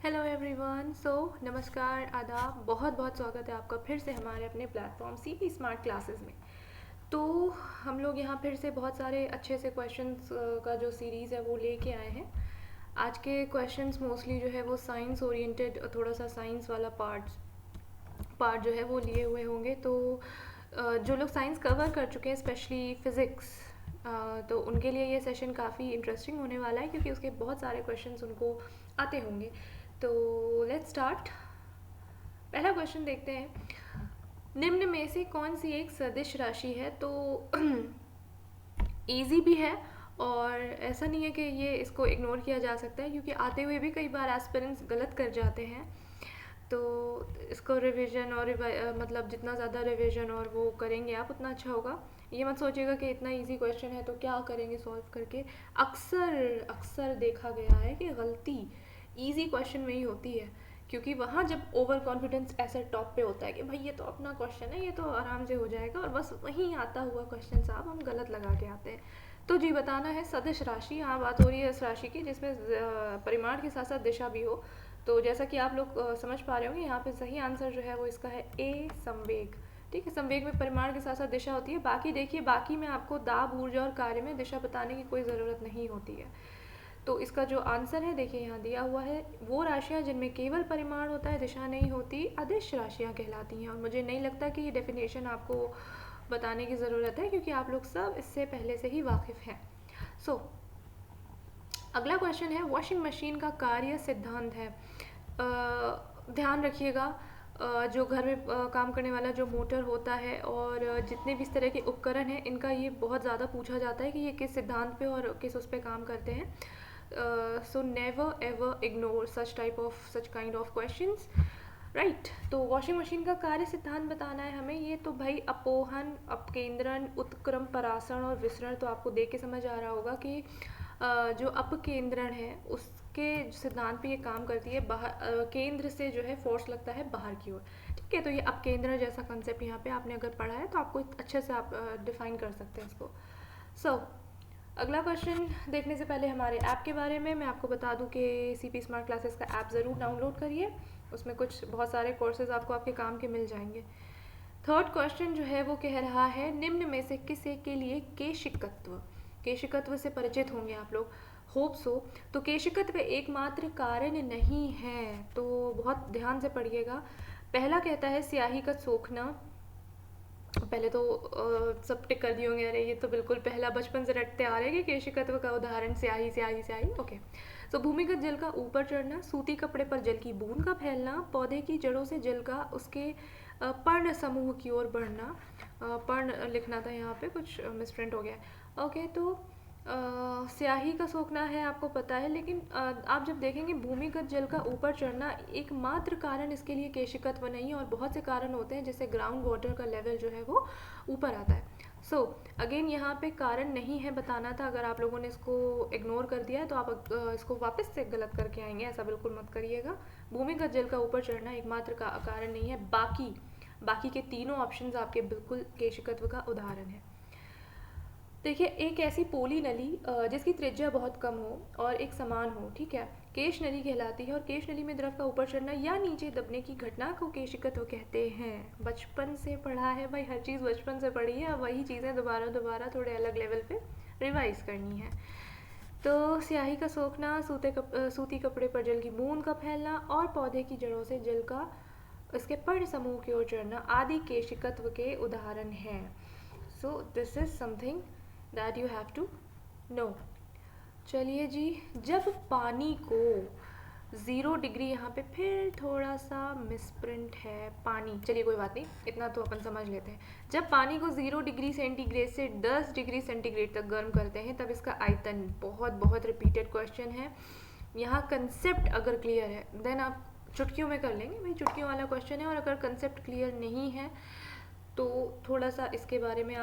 Hello everyone. नमस्कार, आदाब, बहुत बहुत स्वागत है आपका फिर से हमारे अपने प्लेटफॉर्म सीपी स्मार्ट क्लासेस में। तो हम लोग यहाँ फिर से बहुत सारे अच्छे से क्वेश्चंस का जो सीरीज़ है वो लेके आए हैं। आज के क्वेश्चंस मोस्टली जो है वो साइंस ओरिएंटेड, थोड़ा सा साइंस वाला पार्ट जो है वो लिए हुए होंगे। तो जो लोग साइंस कवर कर चुके हैं, स्पेशली फ़िज़िक्स, तो उनके लिए ये सेशन काफ़ी इंटरेस्टिंग होने वाला है, क्योंकि उसके बहुत सारे क्वेश्चंस उनको आते होंगे। तो लेट्स स्टार्ट। पहला क्वेश्चन देखते हैं। निम्न में से कौन सी एक सदिश राशि है? तो इजी भी है, और ऐसा नहीं है कि ये इसको इग्नोर किया जा सकता है, क्योंकि आते हुए भी कई बार एस्पिरेंट्स गलत कर जाते हैं। तो इसको रिवीजन और मतलब जितना ज़्यादा रिवीजन और वो करेंगे आप, उतना अच्छा होगा। ये मत सोचिएगा कि इतना इजी क्वेश्चन है तो क्या करेंगे सॉल्व करके। अक्सर अक्सर देखा गया है कि गलती इजी क्वेश्चन में ही होती है, क्योंकि वहाँ जब ओवर कॉन्फिडेंस ऐसे टॉप पे होता है कि भाई ये तो अपना क्वेश्चन है, ये तो आराम से हो जाएगा, और बस वहीं आता हुआ क्वेश्चन साहब हम गलत लगा के आते हैं। तो जी, बताना है सदिश राशि। यहाँ बात हो रही है इस राशि की जिसमें परिमाण के साथ साथ दिशा भी हो। तो जैसा कि आप लोग समझ पा रहे होंगे, यहाँ पे सही आंसर जो है वो इसका है ए, संवेग। ठीक है, संवेग में परिमाण के साथ साथ दिशा होती है। बाकी देखिए, बाकी में आपको दाब, ऊर्जा और कार्य में दिशा बताने की कोई ज़रूरत नहीं होती है। तो इसका जो आंसर है देखिए यहाँ दिया हुआ है, वो राशियाँ जिनमें केवल परिमाण होता है, दिशा नहीं होती, अदिश राशियाँ कहलाती हैं। और मुझे नहीं लगता कि ये डेफिनेशन आपको बताने की ज़रूरत है, क्योंकि आप लोग सब इससे पहले से ही वाकिफ़ हैं। सो अगला क्वेश्चन है, वॉशिंग मशीन का कार्य सिद्धांत है। ध्यान रखिएगा, जो घर में काम करने वाला जो मोटर होता है, और जितने भी इस तरह के उपकरण हैं, इनका ये बहुत ज़्यादा पूछा जाता है कि ये किस सिद्धांत पे और किस उस पे काम करते हैं। So never ever ignore such kind of questions, right. तो वॉशिंग मशीन का कार्य सिद्धांत बताना है हमें। ये तो भाई अपोहन, अपकेंद्रण, उत्क्रम, परासरण और विसरण तो आपको देख के समझ आ रहा होगा कि जो अपकेंद्रण है उसके सिद्धांत पे ये काम करती है। बाहर केंद्र से जो है फोर्स लगता है बाहर की ओर। ठीक है, तो ये अपकेंद्रण जैसा कंसेप्ट यहाँ पे आपने अगर पढ़ा है तो आपको अच्छे से आप डिफाइन कर सकते हैं इसको। सो अगला क्वेश्चन देखने से पहले हमारे ऐप के बारे में मैं आपको बता दूं कि सीपी स्मार्ट क्लासेस का ऐप ज़रूर डाउनलोड करिए। उसमें कुछ बहुत सारे कोर्सेज आपको आपके काम के मिल जाएंगे। थर्ड क्वेश्चन जो है वो कह रहा है, निम्न में से किसे के लिए केशिकत्व, केशिकत्व से परिचित होंगे आप लोग, होप सो। तो केशिकत्व एकमात्र कारण नहीं है, तो बहुत ध्यान से पढ़िएगा। पहला कहता है स्याही का सोखना। पहले तो सब टिक कर दिए होंगे, अरे ये तो बिल्कुल पहला बचपन से रटते आ रहे हैं कि केशिकत्व का उदाहरण स्याही स्याही स्याही। ओके, तो भूमिगत जल का ऊपर चढ़ना, सूती कपड़े पर जल की बूंद का फैलना, पौधे की जड़ों से जल का उसके पर्ण समूह की ओर बढ़ना। पर्ण लिखना था यहाँ पे, कुछ मिसप्रिंट हो गया। ओके, तो स्याही का सोखना है, आपको पता है, लेकिन आप जब देखेंगे भूमिगत जल का ऊपर चढ़ना एकमात्र कारण इसके लिए केशिकत्व नहीं है, और बहुत से कारण होते हैं जिससे ग्राउंड वाटर का लेवल जो है वो ऊपर आता है। सो अगेन यहाँ पे कारण नहीं है बताना था। अगर आप लोगों ने इसको इग्नोर कर दिया है तो आप इसको वापस से गलत करके आएंगे, ऐसा बिल्कुल मत करिएगा। भूमिगत जल का ऊपर चढ़ना एकमात्र का कारण नहीं है, बाकी के तीनों ऑप्शंस आपके बिल्कुल केशिकत्व का उदाहरण है। देखिए, एक ऐसी पोली नली जिसकी त्रिज्या बहुत कम हो और एक समान हो, ठीक है, केश नली कहलाती है। और केश नली में द्रव का ऊपर चढ़ना या नीचे दबने की घटना को केशिकत्व कहते हैं। बचपन से पढ़ा है भाई, हर चीज़ बचपन से पढ़ी है, अब वही चीज़ें दोबारा दोबारा थोड़े अलग लेवल पे रिवाइज करनी है। तो स्याही का सोखना, सूती कपड़े पर जल की बूंद का फैलना, और पौधे की जड़ों से जल का इसके पर्ण समूह की ओर चढ़ना आदि केशिकत्व के उदाहरण हैं। So this is something that you have to know. चलिए जी, जब पानी को 0 डिग्री, यहाँ पे फिर थोड़ा सा मिसप्रिंट है पानी, चलिए कोई बात नहीं, इतना तो अपन समझ लेते हैं। जब पानी को 0 डिग्री सेंटीग्रेड से 10 डिग्री सेंटीग्रेड तक गर्म करते हैं तब इसका आयतन, बहुत बहुत रिपीटेड क्वेश्चन है। यहाँ कंसेप्ट अगर क्लियर है देन आप चुटकियों में कर लेंगे, भाई चुटकियों वाला क्वेश्चन है। और अगर कंसेप्ट क्लियर नहीं है तो थोड़ा सा इसके बारे में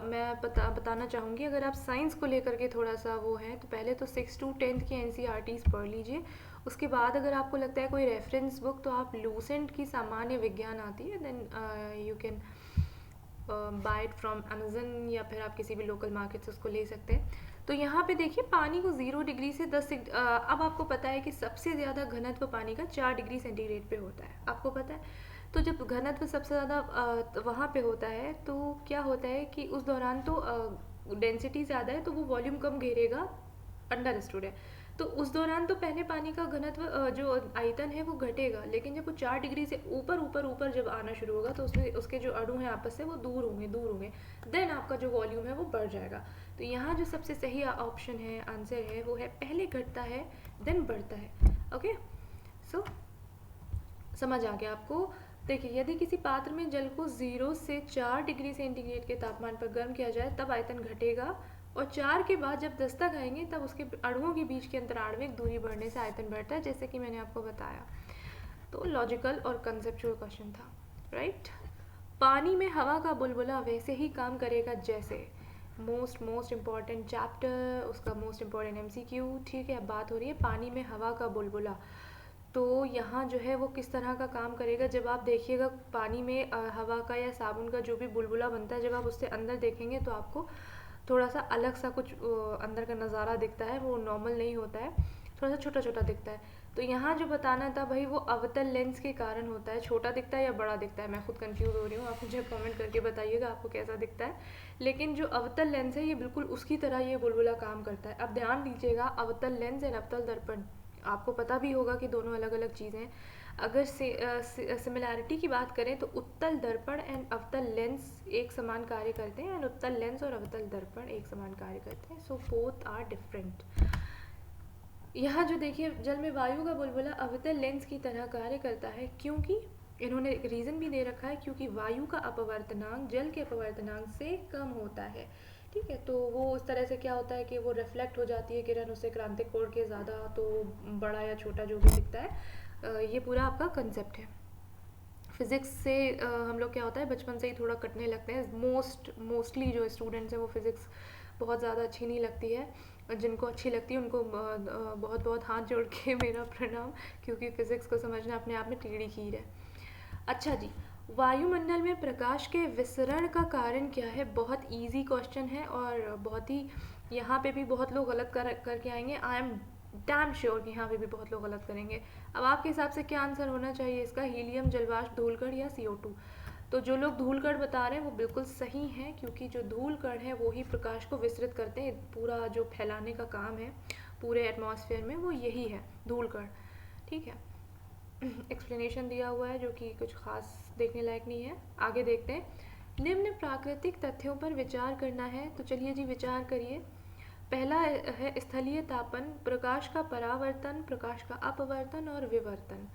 मैं बताना चाहूँगी। अगर आप साइंस को लेकर के थोड़ा सा वो है तो पहले तो 6 to 10th की NCERTs पढ़ लीजिए। उसके बाद अगर आपको लगता है कोई रेफरेंस बुक, तो आप लूसेंट की सामान्य विज्ञान आती है, then you can buy it from Amazon, या फिर आप किसी भी लोकल मार्केट से उसको ले सकते हैं। तो यहाँ पे देखिए पानी को 0 डिग्री से 10 अब आपको पता है कि सबसे ज़्यादा घनत्व पानी का 4 डिग्री सेंटीग्रेड पे होता है, आपको पता है। तो जब घनत्व सबसे ज़्यादा वहाँ पे होता है तो क्या होता है कि उस दौरान तो डेंसिटी ज़्यादा है तो वो वॉल्यूम कम घेरेगा, अंडरस्टूड है। तो उस दौरान तो पहले पानी का घनत्व जो आयतन है वो घटेगा, लेकिन जब वो 4 डिग्री से ऊपर ऊपर ऊपर जब आना शुरू होगा तो उसमें उसके जो अणु हैं आपस से वो दूर होंगे, देन आपका जो वॉल्यूम है वो बढ़ जाएगा। तो यहाँ जो सबसे सही ऑप्शन है, आंसर है, वो है पहले घटता है देन बढ़ता है। ओके, सो समझ आ गया आपको। देखिए यदि किसी पात्र में जल को 0 से 4 डिग्री सेंटीग्रेड के तापमान पर गर्म किया जाए तब आयतन घटेगा, और 4 के बाद जब 10 तक आएंगे तब उसके अणुओं के बीच के अंतराण्विक दूरी बढ़ने से आयतन बढ़ता है, जैसे कि मैंने आपको बताया। तो लॉजिकल और कंसेप्चुअल क्वेश्चन था, राइट। पानी में हवा का बुलबुला वैसे ही काम करेगा जैसे, मोस्ट इम्पॉर्टेंट चैप्टर, उसका मोस्ट इम्पॉर्टेंट एमसीक्यू। ठीक है, अब बात हो रही है पानी में हवा का बुलबुला। तो यहाँ जो है वो किस तरह का काम करेगा, जब आप देखिएगा पानी में हवा का या साबुन का जो भी बुलबुला बनता है, जब आप उससे अंदर देखेंगे तो आपको थोड़ा सा अलग सा कुछ अंदर का नज़ारा दिखता है, वो नॉर्मल नहीं होता है, थोड़ा सा छोटा छोटा दिखता है। तो यहाँ जो बताना था भाई वो अवतल लेंस के कारण होता है, छोटा दिखता है या बड़ा दिखता है, मैं खुद कंफ्यूज हो रही हूँ, आप मुझे कमेंट करके बताइएगा आपको कैसा दिखता है। लेकिन जो अवतल लेंस है ये बिल्कुल उसकी तरह ये बुलबुला काम करता है। अब ध्यान दीजिएगा, अवतल लेंस एंड अवतल दर्पण आपको पता भी होगा कि दोनों अलग अलग चीज़ें हैं। अगर सिमिलैरिटी की बात करें तो उत्तल दर्पण एंड अवतल लेंस एक समान कार्य करते हैं, एंड उत्तल लेंस और अवतल दर्पण एक समान कार्य करते हैं। So both are different. यहाँ जो देखिए जल में वायु का बुलबुला अवतल लेंस की तरह कार्य करता है, क्योंकि इन्होंने एक रीज़न भी दे रखा है, क्योंकि वायु का अपवर्तनांक जल के अपवर्तनांक से कम होता है। ठीक है, तो वो उस तरह से क्या होता है कि वो रिफ्लेक्ट हो जाती है किरण उससे क्रांतिक कोण के ज़्यादा, तो बड़ा या छोटा जो भी दिखता है। ये पूरा आपका कंसेप्ट है। फिज़िक्स से हम लोग क्या होता है बचपन से ही थोड़ा कटने लगते हैं। मोस्टली जो स्टूडेंट्स हैं वो फिज़िक्स बहुत ज़्यादा अच्छी नहीं लगती है, जिनको अच्छी लगती है उनको बहुत बहुत हाथ जोड़ के मेरा प्रणाम, क्योंकि फ़िज़िक्स को समझना अपने आप में टीढ़ी खीर है। अच्छा जी, वायुमंडल में प्रकाश के विसरण का कारण क्या है? बहुत इजी क्वेश्चन है और बहुत ही, यहाँ पे भी बहुत लोग गलत करके आएंगे। आई एम डैम श्योर कि यहाँ पे भी बहुत लोग गलत करेंगे। अब आपके हिसाब से क्या आंसर होना चाहिए इसका? हीलियम, जलवाष्प, धूलकण या CO2? तो जो लोग धूलकण बता रहे हैं वो बिल्कुल सही हैं, क्योंकि जो धूलकण है वो ही प्रकाश को विसरित करते हैं। पूरा जो फैलाने का काम है पूरे एटमॉस्फेयर में वो यही है, धूलकण। ठीक है, एक्सप्लेनेशन दिया हुआ है जो कि कुछ खास देखने लायक नहीं है। आगे देखते हैं। निम्न प्राकृतिक तथ्यों पर विचार करना है, तो चलिए जी विचार करिए। पहला है स्थलीय तापन, प्रकाश का परावर्तन, प्रकाश का अपवर्तन और विवर्तन।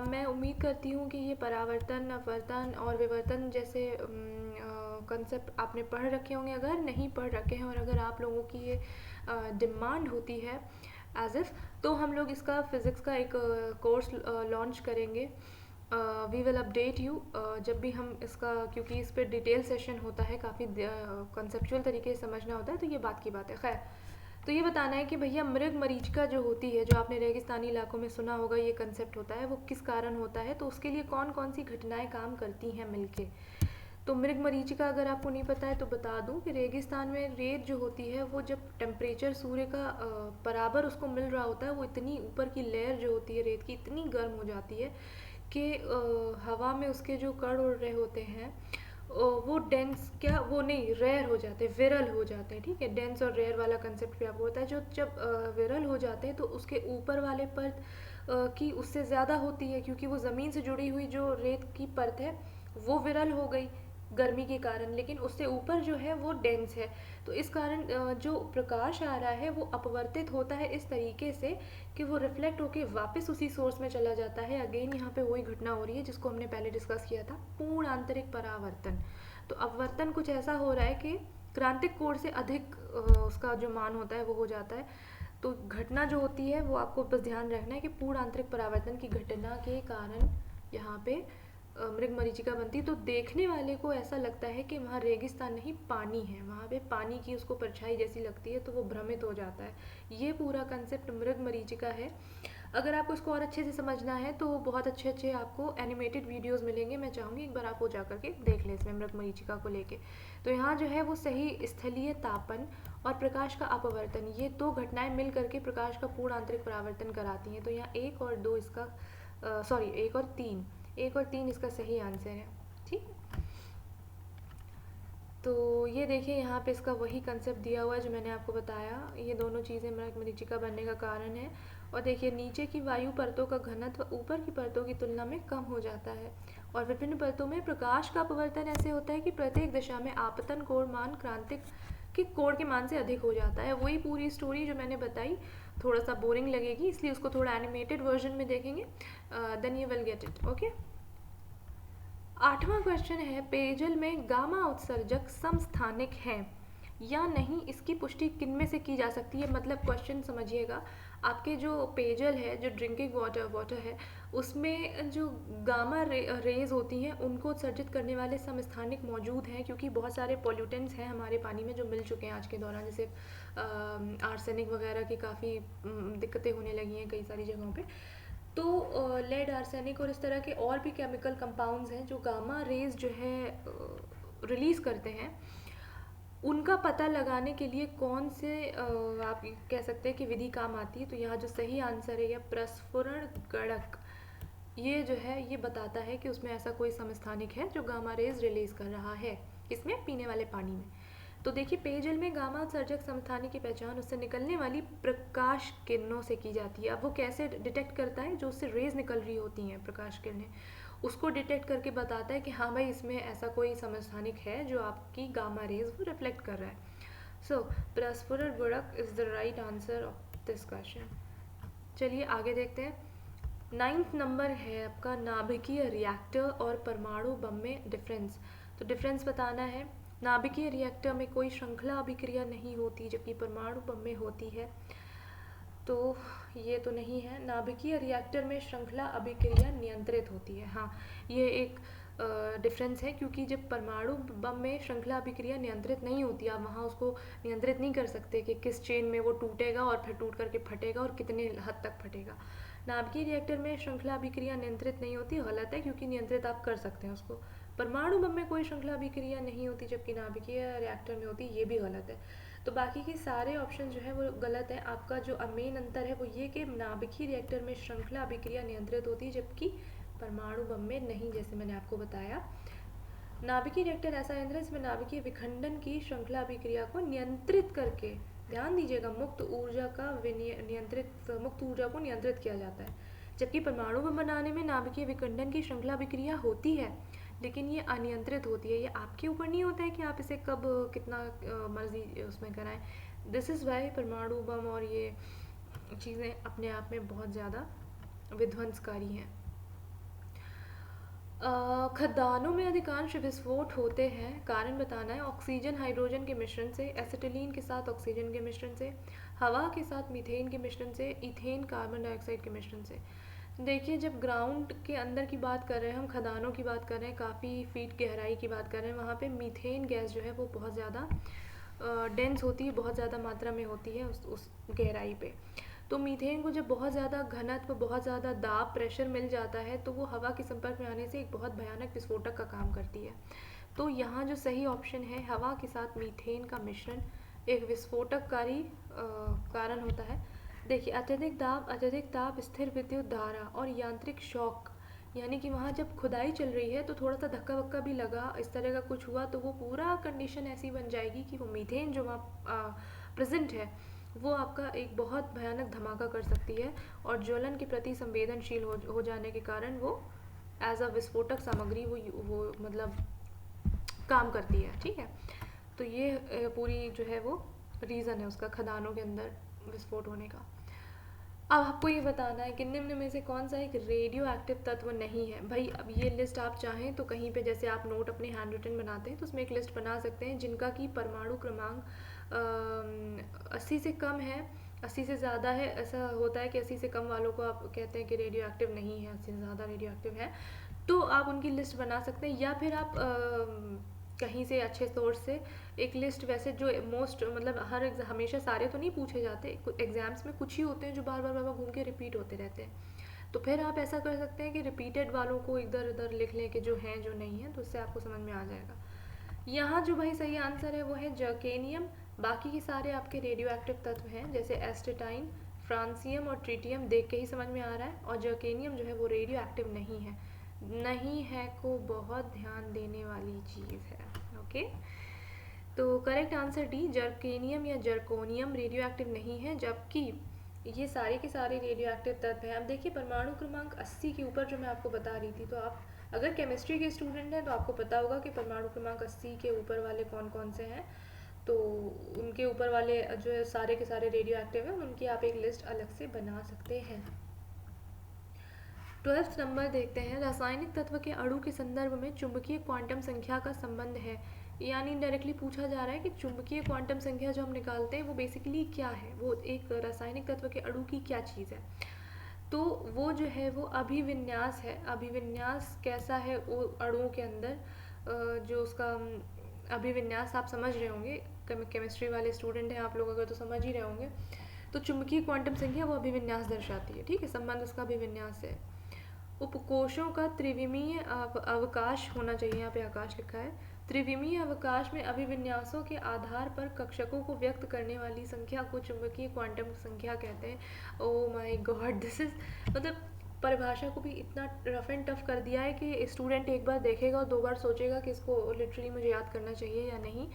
मैं उम्मीद करती हूँ कि ये परावर्तन, अपवर्तन और विवर्तन जैसे कंसेप्ट आपने पढ़ रखे होंगे। अगर नहीं पढ़ रखे हैं और अगर आप लोगों की ये डिमांड होती है एज इफ़, तो हम लोग इसका फ़िज़िक्स का एक कोर्स लॉन्च करेंगे। वी विल अपडेट यू जब भी हम इसका, क्योंकि इस पर डिटेल सेशन होता है, काफ़ी कंसेप्चुअल तरीके से समझना होता है, तो ये बात की बात है। खैर, तो ये बताना है कि भैया मृग मरीचिका जो होती है, जो आपने रेगिस्तानी इलाकों में सुना होगा ये कंसेप्ट होता है, वो किस कारण होता है, तो उसके लिए कौन कौन सी घटनाएं काम करती हैं मिलके। तो मृग मरीचिका अगर आपको नहीं पता है तो बता दूं कि रेगिस्तान में रेत जो होती है वो जब टेम्परेचर सूर्य का बराबर उसको मिल रहा होता है, वो इतनी ऊपर की लेयर जो होती है रेत की इतनी गर्म हो जाती है कि हवा में उसके जो कण उड़ रहे होते हैं वो डेंस, क्या वो नहीं, रेयर हो जाते हैं, विरल हो जाते हैं। ठीक है, डेंस और रेयर वाला कंसेप्ट भी आपको होता है। जो जब विरल हो जाते हैं तो उसके ऊपर वाले परत की उससे ज़्यादा होती है, क्योंकि वो ज़मीन से जुड़ी हुई जो रेत की परत है वो विरल हो गई गर्मी के कारण, लेकिन उससे ऊपर जो है वो डेंस है। तो इस कारण जो प्रकाश आ रहा है वो अपवर्तित होता है इस तरीके से कि वो रिफ्लेक्ट होके वापस उसी सोर्स में चला जाता है। अगेन यहाँ पे वही घटना हो रही है जिसको हमने पहले डिस्कस किया था, पूर्ण आंतरिक परावर्तन। तो अपवर्तन कुछ ऐसा हो रहा है कि क्रांतिक कोण से अधिक उसका जो मान होता है वो हो जाता है। तो घटना जो होती है वो आपको बस ध्यान रखना है कि पूर्ण आंतरिक परावर्तन की घटना के कारण यहाँ पे मृग मरीचिका बनती। तो देखने वाले को ऐसा लगता है कि वहाँ रेगिस्तान नहीं पानी है, वहाँ पे पानी की उसको परछाई जैसी लगती है, तो वो भ्रमित हो जाता है। ये पूरा कंसेप्ट मृग मरीचिका है। अगर आपको इसको और अच्छे से समझना है तो बहुत अच्छे अच्छे आपको एनिमेटेड वीडियोस मिलेंगे, मैं चाहूँगी एक बार आप वो जा करके देख लें इसमें मृग मरीचिका को लेके। तो यहाँ जो है वो सही स्थलीय तापन और प्रकाश का अपवर्तन, ये दो घटनाएं मिल करके प्रकाश का पूर्ण आंतरिक परावर्तन कराती हैं। तो यहाँ 1 और 2 इसका सॉरी 1 और 3 इसका सही आंसर है। ठीक, तो ये देखिए यहाँ पे इसका वही कंसेप्ट दिया हुआ है जो मैंने आपको बताया। ये दोनों चीज़ें मरीचिका बनने का कारण है। और देखिए नीचे की वायु परतों का घनत्व ऊपर की परतों की तुलना में कम हो जाता है। और विभिन्न परतों में प्रकाश का अपवर्तन ऐसे होता है कि प्रत्येक दिशा में आपतन कोण मान क्रांतिक के कोण के मान से अधिक हो जाता है। वही पूरी स्टोरी जो मैंने बताई, थोड़ा सा बोरिंग लगेगी, इसलिए उसको थोड़ा एनिमेटेड वर्जन में देखेंगे, then you will get it. Okay, 8वां क्वेश्चन है, पेयजल में गामा उत्सर्जक समस्थानिक हैं या नहीं, इसकी पुष्टि किन में से की जा सकती है। मतलब क्वेश्चन समझिएगा, आपके जो पेयजल है, जो ड्रिंकिंग वाटर है, उसमें जो गामा रेज होती हैं उनको उत्सर्जित करने वाले समस्थानिक मौजूद हैं, क्योंकि बहुत सारे पॉल्यूटेंट्स हैं हमारे पानी में जो मिल चुके हैं आज के दौरान, जैसे आर्सेनिक वगैरह की काफ़ी दिक्कतें होने लगी हैं कई सारी जगहों पे। तो लेड, आर्सेनिक और इस तरह के और भी केमिकल कंपाउंड्स हैं जो गामा रेज जो है रिलीज़ करते हैं। उनका पता लगाने के लिए कौन से आप कह सकते हैं कि विधि काम आती है। तो यहाँ जो सही आंसर है, यह प्रस्फुरण गणक, ये जो है ये बताता है कि उसमें ऐसा कोई समस्थानिक है जो गामा रेज रिलीज कर रहा है, इसमें पीने वाले पानी में। तो देखिए पेयजल में गामा उत्सर्जक समस्थानिक की पहचान उससे निकलने वाली प्रकाश किरणों से की जाती है। अब वो कैसे डिटेक्ट करता है, जो उससे रेज निकल रही होती हैं प्रकाश किरणें, उसको डिटेक्ट करके बताता है कि हाँ भाई इसमें ऐसा कोई समस्थानिक है जो आपकी गामा रेज वो रिफ्लेक्ट कर रहा है। सो प्रस्फुरण गुणक is the right answer of this question. चलिए आगे देखते हैं। 9th नंबर है आपका, नाभिकीय रिएक्टर और परमाणु बम में डिफरेंस। तो डिफरेंस बताना है। नाभिकीय रिएक्टर में कोई श्रृंखला अभिक्रिया नहीं होती, जबकि परमाणु बम में होती है। तो ये तो नहीं है। नाभिकीय रिएक्टर में श्रृंखला अभिक्रिया नियंत्रित होती है, हाँ ये एक डिफरेंस है, क्योंकि जब परमाणु बम में श्रृंखला अभिक्रिया नियंत्रित नहीं होती, आप वहाँ उसको नियंत्रित नहीं कर सकते कि किस चेन में वो टूटेगा और फिर टूट करके फटेगा और कितने हद तक फटेगा। नाभिकीय रिएक्टर में श्रृंखला अभिक्रिया नियंत्रित नहीं होती, गलत है, क्योंकि नियंत्रित आप कर सकते हैं उसको। परमाणु बम में कोई श्रृंखला अभिक्रिया नहीं होती जबकि नाभिकीय रिएक्टर में होती, ये भी गलत है। तो बाकी के सारे ऑप्शन जो है वो गलत है। आपका जो मेन अंतर है वो ये कि नाभिकीय रिएक्टर में श्रृंखला अभिक्रिया नियंत्रित होती है जबकि परमाणु बम में नहीं, जैसे मैंने आपको बताया। नाभिकीय रिएक्टर ऐसा यंत्र है जिसमें नाभिकीय विखंडन की श्रृंखला अभिक्रिया को नियंत्रित करके, ध्यान दीजिएगा, मुक्त ऊर्जा को नियंत्रित किया जाता है। जबकि परमाणु बम बनाने में नाभिकीय विखंडन की श्रृंखला अभिक्रिया होती है, लेकिन ये अनियंत्रित होती है। ये आपके ऊपर नहीं होता है कि आप इसे कब कितना मर्जी उसमें कराएं। दिस इज़ वाई परमाणु बम और ये चीज़ें अपने आप में बहुत ज़्यादा विध्वंसकारी हैं। खदानों में अधिकांश विस्फोट होते हैं, कारण बताना है। ऑक्सीजन हाइड्रोजन के मिश्रण से, एसिटिलीन के साथ ऑक्सीजन के मिश्रण से, हवा के साथ मीथेन के मिश्रण से, इथेन कार्बन डाइऑक्साइड के मिश्रण से। देखिए जब ग्राउंड के अंदर की बात कर रहे हैं हम, खदानों की बात कर रहे हैं, काफ़ी फीट गहराई की बात कर रहे हैं, वहाँ पे मीथेन गैस जो है वो बहुत ज़्यादा डेंस होती है, बहुत ज़्यादा मात्रा में होती है उस गहराई पे। तो मीथेन को जब बहुत ज़्यादा घनत्व, बहुत ज़्यादा दाब, प्रेशर मिल जाता है तो वो हवा के संपर्क में आने से एक बहुत भयानक विस्फोटक का काम करती है। तो यहाँ जो सही ऑप्शन है, हवा के साथ मीथेन का मिश्रण एक विस्फोटककारी कारण होता है। देखिए अत्यधिक ताप, स्थिर विद्युत धारा और यांत्रिक शॉक, यानी कि वहाँ जब खुदाई चल रही है तो थोड़ा सा धक्का वक्का भी लगा, इस तरह का कुछ हुआ, तो वो पूरा कंडीशन ऐसी बन जाएगी कि वो मीथेन जो वहाँ प्रेजेंट है वो आपका एक बहुत भयानक धमाका कर सकती है और ज्वलन के प्रति संवेदनशील हो जाने के कारण वो एज अ विस्फोटक सामग्री वो मतलब काम करती है। ठीक है, तो ये पूरी जो है वो रीज़न है उसका, खदानों के अंदर विस्फोट होने का। अब आपको ये बताना है कि निम्न में से कौन सा एक रेडियो एक्टिव तत्व नहीं है। भाई अब ये लिस्ट आप चाहें तो कहीं पे, जैसे आप नोट अपने हैंड रिटन बनाते हैं तो उसमें एक लिस्ट बना सकते हैं जिनका कि परमाणु क्रमांक 80 से कम है, 80 से ज़्यादा है। ऐसा होता है कि 80 से कम वालों को आप कहते हैं कि रेडियो एक्टिव नहीं है, 80 से ज़्यादा रेडियो एक्टिव है, तो आप उनकी लिस्ट बना सकते हैं। या फिर आप कहीं से अच्छे सोर्स से एक लिस्ट, वैसे जो मोस्ट मतलब हमेशा सारे तो नहीं पूछे जाते, एग्जाम्स में कुछ ही होते हैं जो बार बार घूम के रिपीट होते रहते हैं। तो फिर आप ऐसा कर सकते हैं कि रिपीटेड वालों को इधर उधर लिख लें कि जो हैं जो नहीं है, तो उससे आपको समझ में आ जाएगा। यहाँ जो भाई सही आंसर है वो है जर्केनियम, बाकी के सारे आपके रेडियो एक्टिव तत्व हैं, जैसे एस्टेटाइन, फ्रांसियम और ट्रिटियम देख के ही समझ में आ रहा है, और जर्केनियम जो है वो रेडियो एक्टिव नहीं है। नहीं है को बहुत ध्यान देने वाली चीज़ है। ओके, तो करेक्ट आंसर डी, जर्केनियम या जर्कोनियम रेडियो एक्टिव नहीं है, जबकि ये सारे के सारे रेडियो एक्टिव तत्व हैं। अब देखिए परमाणु क्रमांक 80 के ऊपर जो मैं आपको बता रही थी, तो आप अगर केमिस्ट्री के स्टूडेंट हैं तो आपको पता होगा कि परमाणु क्रमांक 80 के ऊपर वाले कौन कौन से हैं। तो उनके ऊपर वाले जो है सारे के सारे रेडियो एक्टिव हैं, उनकी आप एक लिस्ट अलग से बना सकते हैं। 12th नंबर देखते हैं, रासायनिक तत्व के अणु के संदर्भ में चुंबकीय क्वांटम संख्या का संबंध है। यानी डायरेक्टली पूछा जा रहा है कि चुंबकीय क्वांटम संख्या जो हम निकालते हैं वो बेसिकली क्या है, वो एक रासायनिक तत्व के अणु की क्या चीज़ है। तो वो जो है वो अभिविन्यास है। अभिविन्यास कैसा है वो अणुओं के अंदर, जो उसका अभिविन्यास आप समझ रहे होंगे, केमिस्ट्री वाले स्टूडेंट हैं आप लोग अगर तो समझ ही रहे होंगे। तो चुंबकीय क्वांटम संख्या वो अभिविन्यास दर्शाती है, ठीक है, संबंध उसका अभिविन्यास है। उपकोषों का त्रिविमीय अवकाश होना चाहिए, यहाँ पे आकाश लिखा है। त्रिविमीय अवकाश में अभिविन्यासों के आधार पर कक्षकों को व्यक्त करने वाली संख्या को चुंबकीय क्वांटम संख्या कहते हैं। Oh my God, this is मतलब परिभाषा को भी इतना रफ एंड टफ कर दिया है कि स्टूडेंट एक बार देखेगा और 2 बार सोचेगा कि इसको लिटरली मुझे याद करना चाहिए या नहीं।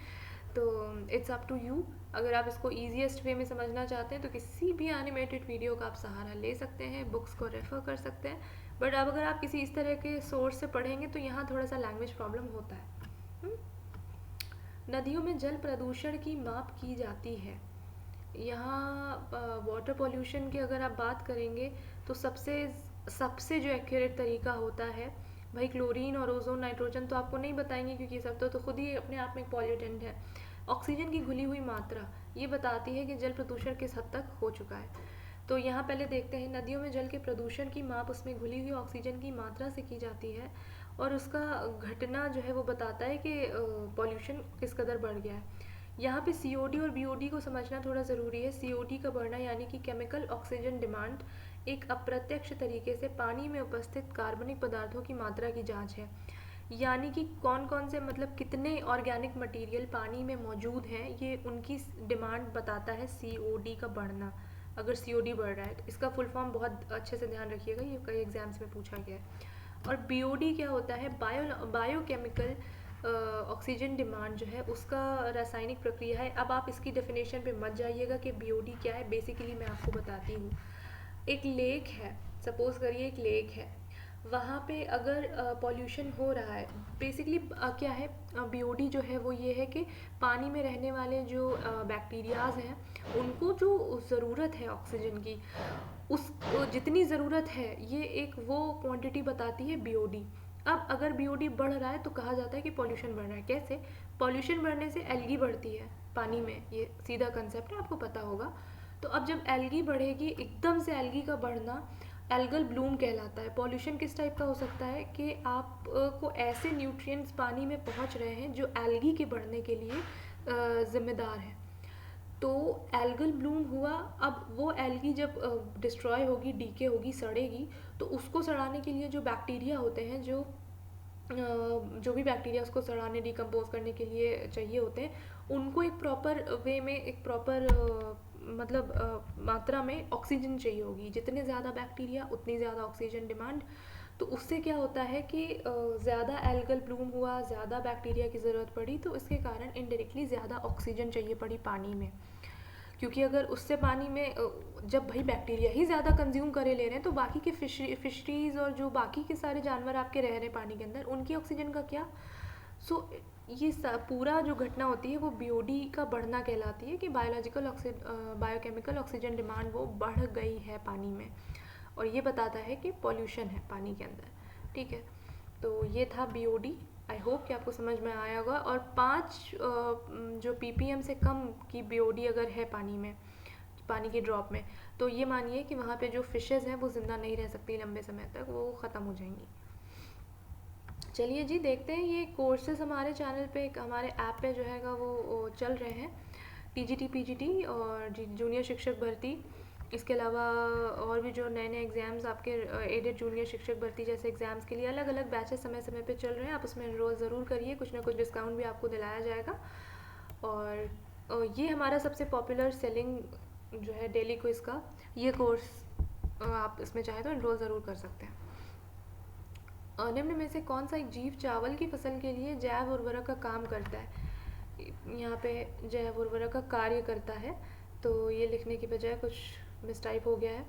तो इट्स अप टू यू। अगर आप इसको ईजीएस्ट वे में समझना चाहते हैं तो किसी भी एनिमेटेड वीडियो का आप सहारा ले सकते हैं, बुक्स को रेफ़र कर सकते हैं। बट अब अगर आप किसी इस तरह के सोर्स से पढ़ेंगे तो यहाँ थोड़ा सा लैंग्वेज प्रॉब्लम होता है। नदियों में जल प्रदूषण की माप की जाती है। यहाँ वाटर पॉल्यूशन की अगर आप बात करेंगे तो सबसे जो एक्यूरेट तरीका होता है भाई, क्लोरीन और ओजोन नाइट्रोजन तो आपको नहीं बताएंगे क्योंकि ये सब तो खुद ही अपने आप में एक पॉल्यूटेंट है। ऑक्सीजन की घुली हुई मात्रा ये बताती है कि जल प्रदूषण किस हद तक हो चुका है। तो यहाँ पहले देखते हैं, नदियों में जल के प्रदूषण की माप उसमें घुली हुई ऑक्सीजन की मात्रा से की जाती है, और उसका घटना जो है वो बताता है कि पॉल्यूशन किस कदर बढ़ गया है। यहाँ पे COD और BOD को समझना थोड़ा ज़रूरी है। COD का बढ़ना यानी कि केमिकल ऑक्सीजन डिमांड एक अप्रत्यक्ष तरीके से पानी में उपस्थित कार्बनिक पदार्थों की मात्रा की जांच है। यानी कि कौन कौन से मतलब कितने ऑर्गेनिक मटेरियल पानी में मौजूद हैं, ये उनकी डिमांड बताता है COD का बढ़ना। अगर COD बढ़ रहा है तो इसका फुल फॉर्म बहुत अच्छे से ध्यान रखिएगा, ये कई एग्जाम्स में पूछा गया है। और BOD क्या होता है, बायोकेमिकल ऑक्सीजन डिमांड जो है उसका रासायनिक प्रक्रिया है। अब आप इसकी डेफिनेशन पे मत जाइएगा कि BOD क्या है, बेसिकली मैं आपको बताती हूँ। एक लेक है, सपोज करिए एक लेक है, वहाँ पे अगर पॉल्यूशन हो रहा है, बेसिकली क्या है, BOD जो है वो ये है कि पानी में रहने वाले जो बैक्टीरियाज हैं उनको जो ज़रूरत है ऑक्सीजन की, उस जितनी ज़रूरत है ये एक वो क्वांटिटी बताती है BOD। अब अगर BOD बढ़ रहा है तो कहा जाता है कि पॉल्यूशन बढ़ रहा है। कैसे? पॉल्यूशन बढ़ने से एल्गी बढ़ती है पानी में, ये सीधा कंसेप्ट है, आपको पता होगा। तो अब जब एल्गी बढ़ेगी, एकदम से एल्गी का बढ़ना एल्गल ब्लूम कहलाता है। पॉल्यूशन किस टाइप का हो सकता है कि आप को ऐसे न्यूट्रिएंट्स पानी में पहुंच रहे हैं जो एल्गी के बढ़ने के लिए ज़िम्मेदार है। तो एल्गल ब्लूम हुआ। अब वो एल्गी जब डिस्ट्रॉय होगी, डीके होगी, सड़ेगी, तो उसको सड़ाने के लिए जो बैक्टीरिया होते हैं, जो भी बैक्टीरिया उसको सड़ाने, डिकम्पोज करने के लिए चाहिए होते हैं, उनको एक प्रॉपर वे में, एक प्रॉपर मात्रा में ऑक्सीजन चाहिए होगी। जितने ज़्यादा बैक्टीरिया उतनी ज़्यादा ऑक्सीजन डिमांड। तो उससे क्या होता है कि ज़्यादा एल्गल ब्लूम हुआ, ज़्यादा बैक्टीरिया की ज़रूरत पड़ी, तो इसके कारण इनडायरेक्टली ज़्यादा ऑक्सीजन चाहिए पड़ी पानी में। क्योंकि अगर उससे पानी में जब भाई बैक्टीरिया ही ज़्यादा कंज्यूम करे ले रहे हैं, तो बाकी के फिशरीज और जो बाकी के सारे जानवर आपके रह रहे हैं पानी के अंदर, उनकी ऑक्सीजन का क्या। सो ये पूरा जो घटना होती है वो BOD का बढ़ना कहलाती है कि बायोकेमिकल ऑक्सीजन डिमांड वो बढ़ गई है पानी में, और ये बताता है कि पॉल्यूशन है पानी के अंदर। ठीक है, तो ये था BOD। आई होप कि आपको समझ में आया होगा। और 5 जो ppm से कम की BOD अगर है पानी में, पानी की ड्रॉप में, तो ये मानिए कि वहाँ पे जो फिशेज़ हैं वो ज़िंदा नहीं रह सकती लंबे समय तक, वो ख़त्म हो जाएंगी। चलिए जी, देखते हैं ये कोर्सेज हमारे चैनल पे, हमारे ऐप पे जो है वो चल रहे हैं। TGT PGT और जूनियर शिक्षक भर्ती, इसके अलावा और भी जो नए नए एग्ज़ाम्स आपके एडेड जूनियर शिक्षक भर्ती जैसे एग्ज़ाम्स के लिए अलग अलग बैचेस समय समय पे चल रहे हैं। आप उसमें एनरोल ज़रूर करिए, कुछ ना कुछ डिस्काउंट भी आपको दिलाया जाएगा। और ये हमारा सबसे पॉपुलर सेलिंग जो है डेली क्विज का ये कोर्स, आप इसमें चाहे तो एनरोल ज़रूर कर सकते हैं। निम्न में से कौन सा एक जीव चावल की फसल के लिए जैव उर्वरक का काम करता है? यहाँ पे जैव उर्वरक का कार्य करता है, तो ये लिखने की बजाय कुछ मिसटाइप हो गया है,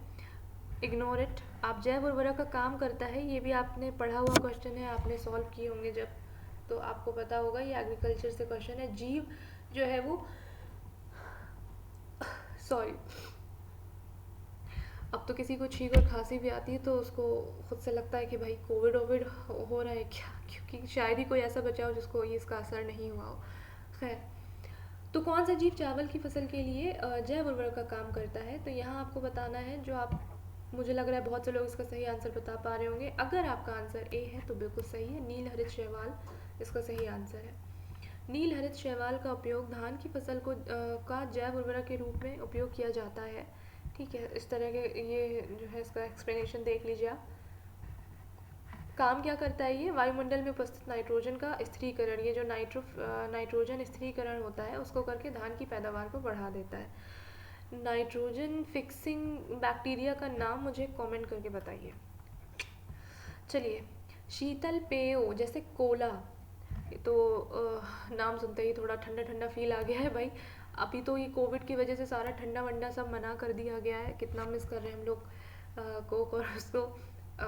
इग्नोर इट। आप जैव उर्वरक का काम करता है, ये भी आपने पढ़ा हुआ क्वेश्चन है, आपने सॉल्व किए होंगे जब, तो आपको पता होगा ये एग्रीकल्चर से क्वेश्चन है। जीव जो है वो सॉरी, अब तो किसी को छींक और खांसी भी आती है तो उसको खुद से लगता है कि भाई कोविड ओविड हो रहा है क्या, क्योंकि शायद ही कोई ऐसा बचा हो जिसको ये इसका असर नहीं हुआ हो। खैर, तो कौन सा जीव चावल की फसल के लिए जैव उर्वरक का काम करता है? तो यहाँ आपको बताना है, जो आप, मुझे लग रहा है बहुत से लोग इसका सही आंसर बता पा रहे होंगे। अगर आपका आंसर ए है तो बिल्कुल सही है, नील हरित शैवाल इसका सही आंसर है। नील हरित शैवाल का उपयोग धान की फसल को का जैव उर्वरक के रूप में उपयोग किया जाता है। ठीक है, इस तरह के ये जो है इसका एक्सप्लेनेशन देख लीजिए आप। काम क्या करता है ये? वायुमंडल में उपस्थित नाइट्रोजन का स्थिरीकरण, ये जो नाइट्रोजन स्थिरीकरण होता है उसको करके धान की पैदावार को बढ़ा देता है। नाइट्रोजन फिक्सिंग बैक्टीरिया का नाम मुझे कमेंट करके बताइए। चलिए, शीतल पेयों जैसे कोला, तो नाम सुनते ही थोड़ा ठंडा ठंडा फील आ गया है भाई। अभी तो ये कोविड की वजह से सारा ठंडा वंडा सब मना कर दिया गया है, कितना मिस कर रहे हैं हम लोग कोक और उसको।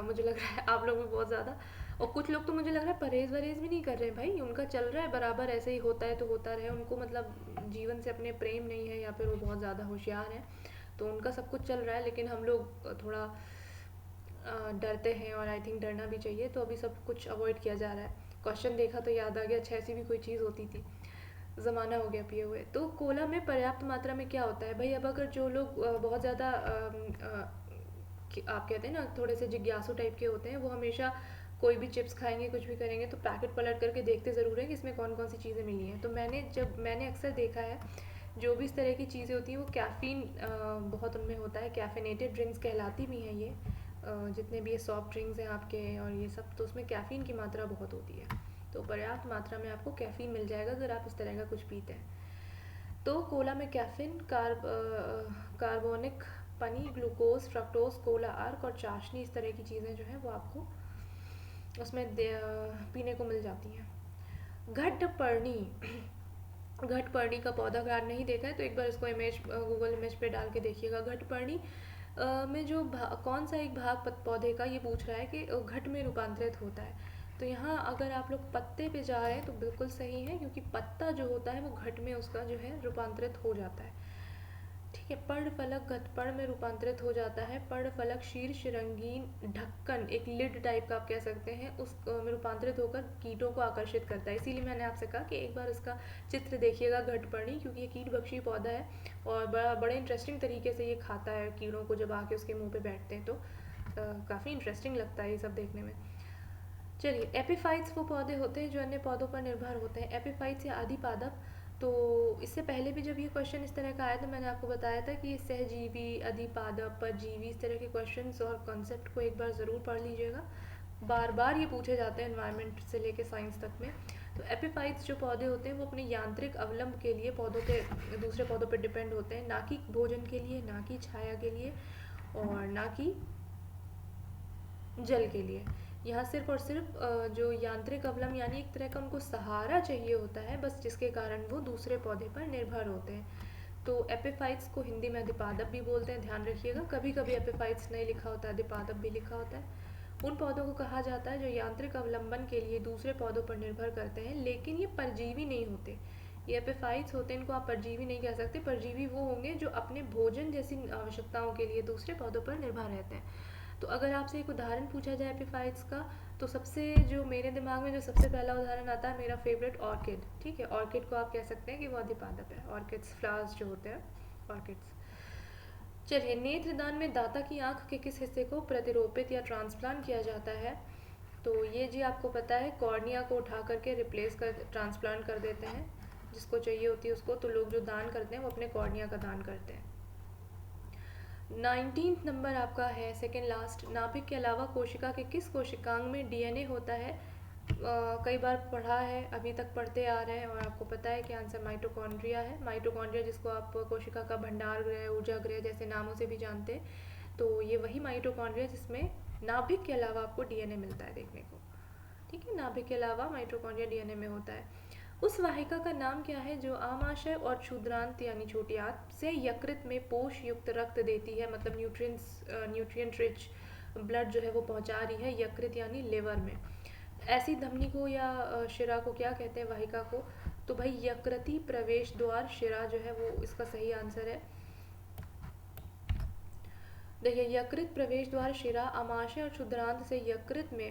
मुझे लग रहा है आप लोग भी बहुत ज़्यादा, और कुछ लोग तो मुझे लग रहा है परहेज वरहेज भी नहीं कर रहे हैं भाई, उनका चल रहा है बराबर, ऐसे ही होता है तो होता रहे, उनको मतलब जीवन से अपने प्रेम नहीं है या फिर वो बहुत ज़्यादा होशियार हैं तो उनका सब कुछ चल रहा है, लेकिन हम लोग थोड़ा डरते हैं और आई थिंक डरना भी चाहिए, तो अभी सब कुछ अवॉइड किया जा रहा है। क्वेश्चन देखा तो याद आ गया, अच्छा ऐसी भी कोई चीज़ होती थी, ज़माना हो गया पिए हुए। तो कोला में पर्याप्त मात्रा में क्या होता है भाई? अब अगर जो लोग बहुत ज़्यादा आप कहते हैं ना थोड़े से जिज्ञासु टाइप के होते हैं, वो हमेशा कोई भी चिप्स खाएंगे कुछ भी करेंगे तो पैकेट पलट करके देखते ज़रूर हैं कि इसमें कौन कौन सी चीज़ें मिली हैं। तो मैंने अक्सर देखा है जो भी इस तरह की चीज़ें होती हैं वो कैफ़ीन बहुत उनमें होता है, कैफिनेटेड ड्रिंक्स कहलाती भी हैं ये, जितने भी ये सॉफ्ट ड्रिंक्स हैं आपके और ये सब, तो उसमें कैफ़ीन की मात्रा बहुत होती है, तो पर्याप्त मात्रा में आपको कैफ़ीन मिल जाएगा अगर आप इस तरह का कुछ पीते हैं। तो कोला में कैफीन, कार्बोनिक पनी, ग्लूकोज, फ्रक्टोज, कोला अर्क और चाशनी, इस तरह की चीज़ें जो हैं वो आपको उसमें पीने को मिल जाती हैं। घटपर्णी, घटपर्णी का पौधा अगर नहीं देखा है तो एक बार इसको इमेज गूगल इमेज पे डाल के देखिएगा। घटपर्णी में जो कौन सा एक भाग पौधे का, ये पूछ रहा है कि घट में रूपांतरित होता है, तो यहाँ अगर आप लोग पत्ते पे जा रहे हैं तो बिल्कुल सही है, क्योंकि पत्ता जो होता है वो घट में उसका जो है रूपांतरित हो जाता है। ठीक है, पर्णफलक घटपर्ण में रूपांतरित हो जाता है। पर्णफलक शीर्ष रंगीन ढक्कन, एक लिड टाइप का आप कह सकते हैं, उस में रूपांतरित होकर कीटों को आकर्षित करता है। इसीलिए मैंने आपसे कहा कि एक बार इसका चित्र देखिएगा घटपर्णी, क्योंकि ये कीटभक्षी पौधा है और बड़े इंटरेस्टिंग तरीके से ये खाता है कीड़ों को, जब आके उसके मुँह पे बैठते हैं तो काफ़ी इंटरेस्टिंग लगता है ये सब देखने में। चलिए, एपिफाइट्स वो पौधे होते हैं जो अन्य पौधों पर निर्भर होते हैं। एपिफाइट्स या अधिपादप, तो इससे पहले भी जब ये क्वेश्चन इस तरह का आया तो मैंने आपको बताया था कि ये सहजीवी, अधिपादप, परजीवी, इस तरह के क्वेश्चंस और कॉन्सेप्ट को एक बार ज़रूर पढ़ लीजिएगा, बार बार ये पूछे जाते हैं एनवायरनमेंट से लेके साइंस तक में। तो एपिफाइट्स जो पौधे होते हैं वो अपने यांत्रिक अवलंब के लिए पौधों पे, दूसरे पौधों पर डिपेंड होते हैं, ना कि भोजन के लिए, ना कि छाया के लिए और ना कि जल के लिए। यहाँ सिर्फ और सिर्फ जो यांत्रिक अवलंब यानी एक तरह का उनको सहारा चाहिए होता है बस, जिसके कारण वो दूसरे पौधे पर निर्भर होते हैं। तो एपिफाइट्स को हिंदी में अधिपादप भी बोलते हैं, ध्यान रखिएगा, कभी कभी एपिफाइट्स नहीं लिखा होता है, अधिपादप भी लिखा होता है। उन पौधों को कहा जाता है जो यांत्रिक अवलंबन के लिए दूसरे पौधों पर निर्भर करते हैं, लेकिन ये परजीवी नहीं होते। ये एपिफाइट्स होते हैं, इनको आप परजीवी नहीं कह सकते। परजीवी वो होंगे जो अपने भोजन जैसी आवश्यकताओं के लिए दूसरे पौधों पर निर्भर रहते हैं। तो अगर आपसे एक उदाहरण पूछा जाए एपिफाइट्स का, तो सबसे जो मेरे दिमाग में जो सबसे पहला उदाहरण आता है, मेरा फेवरेट ऑर्किड। ठीक है, ऑर्किड को आप कह सकते हैं कि वो अधिपादप है, ऑर्किड्स फ्लावर्स जो होते हैं ऑर्किड्स। चलिए, नेत्रदान में दाता की आंख के किस हिस्से को प्रतिरोपित या ट्रांसप्लांट किया जाता है? तो ये जी आपको पता है, कॉर्निया को उठा करके रिप्लेस कर ट्रांसप्लांट कर देते हैं, जिसको चाहिए होती है उसको, तो लोग जो दान करते हैं वो अपने कॉर्निया का दान करते हैं। 19th नंबर आपका है सेकेंड लास्ट, नाभिक के अलावा कोशिका के किस कोशिकांग में डीएनए होता है? कई बार पढ़ा है, अभी तक पढ़ते आ रहे हैं, और आपको पता है कि आंसर माइटोकॉन्ड्रिया है। माइटोकॉन्ड्रिया जिसको आप कोशिका का भंडार गृह, ऊर्जा गृह जैसे नामों से भी जानते हैं, तो ये वही माइटोकॉन्ड्रिया जिसमें नाभिक के अलावा आपको डीएनए मिलता है देखने को। ठीक है, नाभिक के अलावा माइटोकॉन्ड्रिया डीएनए में होता है। उस वाहिका का नाम क्या है जो आमाशय और क्षुद्रांत यानी छोटी आंत से यकृत में पोष युक्त रक्त देती है, मतलब न्यूट्रिएंट रिच ब्लड जो है वो पहुंचा रही है यकृत यानी लिवर में। ऐसी धमनी को या शिरा को क्या कहते हैं, वाहिका को? तो भाई यकृती प्रवेश द्वार शिरा जो है वो इसका सही आंसर है। देखिए, यकृत प्रवेश द्वार शिरा आमाशय और क्षुद्रांत से यकृत में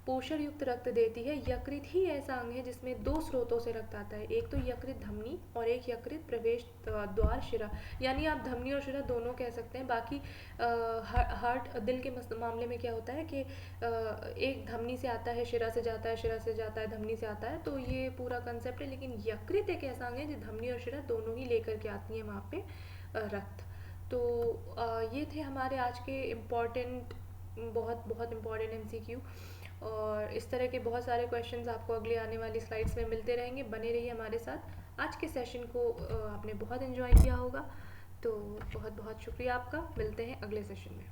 पोषण युक्त रक्त देती है। यकृत ही ऐसा अंग है जिसमें दो स्रोतों से रक्त आता है, एक तो यकृत धमनी और एक यकृत प्रवेश द्वार शिरा, यानी आप धमनी और शिरा दोनों कह सकते हैं। बाकी हार्ट दिल के मामले में क्या होता है कि एक धमनी से आता है, शिरा से जाता है, शिरा से जाता है, धमनी से आता है, तो ये पूरा कंसेप्ट है। लेकिन यकृत एक ऐसा अंग है जो धमनी और शिरा दोनों ही लेकर के आती है वहाँ पे रक्त। तो ये थे हमारे आज के इम्पॉर्टेंट, बहुत बहुत इम्पॉर्टेंट एमसीक्यू, और इस तरह के बहुत सारे क्वेश्चंस आपको अगले आने वाली स्लाइड्स में मिलते रहेंगे। बने रहिए हमारे साथ। आज के सेशन को आपने बहुत एंजॉय किया होगा, तो बहुत बहुत शुक्रिया आपका। मिलते हैं अगले सेशन में।